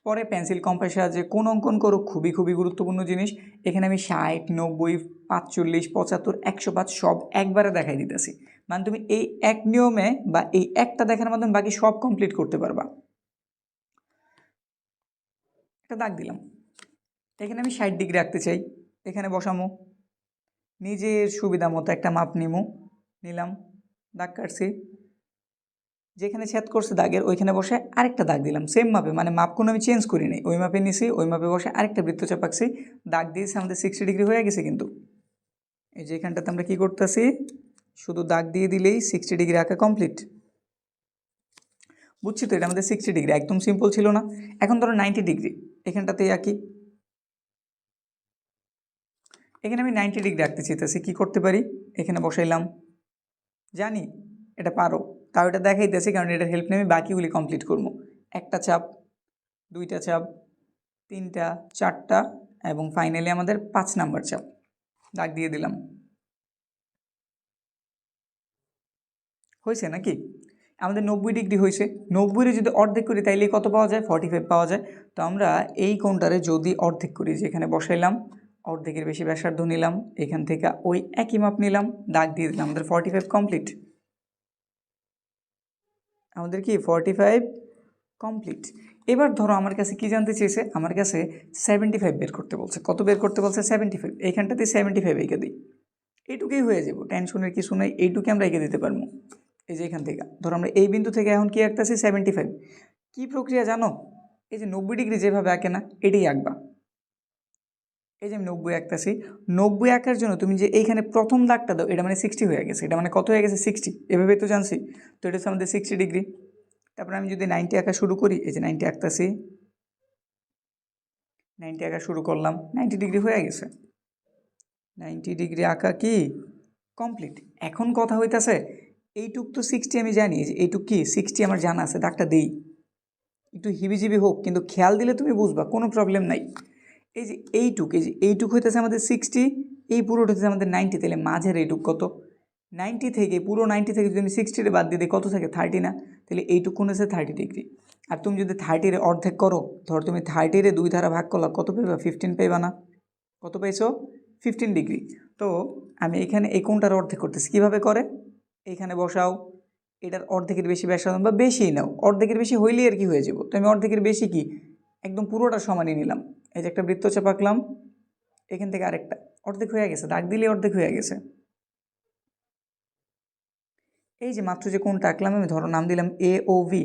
পরে পেন্সিল কম্পাসের সাহায্যে কোন অঙ্কন করো, খুবই খুবই গুরুত্বপূর্ণ জিনিস। এখানে আমি 60, 90, 45, 75, 105 সব একবারে দেখাই দিতেছি। মানে তুমি এই এক নিয়মে বা এই একটা দেখার মাধ্যমে বাকি সব কমপ্লিট করতে পারবা। একটা দাগ দিলাম, এখানে আমি 60 ডিগ্রি রাখতে চাই, এখানে বসামো, নিজের সুবিধা মতো একটা মাপ নিলাম, দাগ কাটছি, যেখানে ছেদ করছে দাগের ওইখানে বসে আরেকটা দাগ দিলাম সেম মাপে, মানে মাপ কোনো আমি চেঞ্জ করি নাই, ওই মাপে নিছি, ওই মাপে বসে আরেকটা বৃত্তচাপ আঁকছি, দাগ দিয়েছি, আমাদের 60 ডিগ্রি হয়ে গেছে। কিন্তু এই যে এখানটাতে আমরা কী করতেছি, শুধু দাগ দিয়ে দিলেই 60 ডিগ্রি আঁকা কমপ্লিট। বুঝছি তো, এটা আমাদের 60 ডিগ্রি, একদম সিম্পল ছিল না। এখন ধরো 90 ডিগ্রি, এখানটাতেই আঁকি, এখানে আমি 90 ডিগ্রি আঁকতে চাইতেছি, কী করতে পারি, এখানে বসাইলাম, জানি এটা পারো, তাও এটা দেখাইতেছি কারণ এটার হেল্প নিয়ে আমি বাকিগুলি কমপ্লিট করবো। একটা চাপ, দুইটা চাপ, তিনটা, চারটা এবং ফাইনালি আমাদের 5 নাম্বার চাপ, দাগ দিয়ে দিলাম। হয়েছে নাকি? আমাদের 90 ডিগ্রি হয়েছে, 90-রে যদি অর্ধেক করি তাইলে কত পাওয়া যায়, 45 পাওয়া যায়। তো আমরা এই কোণটারে যদি অর্ধেক করি, যেখানে বসাইলাম, অর্ধেকের বেশি ব্যাসার্ধ নিলাম, এখান থেকে ওই একই মাপ নিলাম, দাগ দিয়ে দিলাম, আমাদের 45 কমপ্লিট। আমাদের কি 45 কমপ্লিট। এবার ধরো আমার কাছে কি জানতে চেয়েছে, আমার কাছে 75 বের করতে বলছে। কত বের করতে বলছে? 75। এইখানটাতে 75 এঁকে দিই, এইটুকুই হয়ে যাব, টেনশনের কিছু নেই, এইটুকু আমরা এঁকে দিতে পারবো। এই যে এখান থেকে ধরো আমরা এই বিন্দু থেকে এখন কি আঁকতেছি, 75। কী প্রক্রিয়া জানো? এই যে 90 ডিগ্রি যেভাবে আঁকে না, এটাই আঁকবা। এই যে আমি 90 আঁকতেছি, 90 আঁকার জন্য তুমি যে এইখানে প্রথম দাগটা দাও, এটা মানে 60 হয়ে গেছে, এটা মানে কত হয়ে গেছে, 60। এভাবেই তো জানছি। তো এটা হচ্ছে আমাদের 60 ডিগ্রি। তারপরে আমি যদি 90 আঁকা শুরু করি, এই যে 90 আঁকতেছি, 90 আঁকা শুরু করলাম, 90 ডিগ্রি হয়ে গেছে, 90 ডিগ্রি আঁকা কি কমপ্লিট। এখন কথা হইতাছে, এইটুক তো 60 আমি জানি, যে এইটুক কি 60 আমার জানা আছে, দাগটা দেই, একটু হিবিজিবি হোক কিন্তু খেয়াল দিলে তুমি বুঝবা, কোনো প্রবলেম নাই। এই যে এইটুক হইতেছে আমাদের 60, এই পুরোটা হইতেছে আমাদের 90, তাহলে মাঝের এইটুক কত, 90 থেকে, পুরো 90 থেকে যদি আমি 60 বাদ দিয়ে দিই কত থাকে, 30 না? তাহলে এইটুক কোণ হচ্ছে 30 ডিগ্রি। আর তুমি যদি 30-রে অর্ধেক করো, ধর তুমি 30-রে 2 দ্বারা ভাগ করলা, কত পাইবা, 15 পাইবা না? কত পাইছো, 15 ডিগ্রি। তো আমি এখানে এই কোণটার অর্ধেক করতেছি, কীভাবে করে, এইখানে বসাও, এটার অর্ধেকের বেশি ব্যাসার্ধ বা বেশিই নাও, অর্ধেকের বেশি হইলেই আর কি হয়ে যাব। তো আমি অর্ধেকের বেশি কি একদম পুরোটা সমানই নিলাম, এই যে একটা বৃত্তচাপ আঁকলাম, এখান থেকে আরেকটা, অর্ধেক হয়ে গেছে, দাগ দিলেই অর্ধেক হয়ে গেছে। এই যে মাত্র যে কোণটা আঁকলাম আমি, ধরো নাম দিলাম এ ও ভি,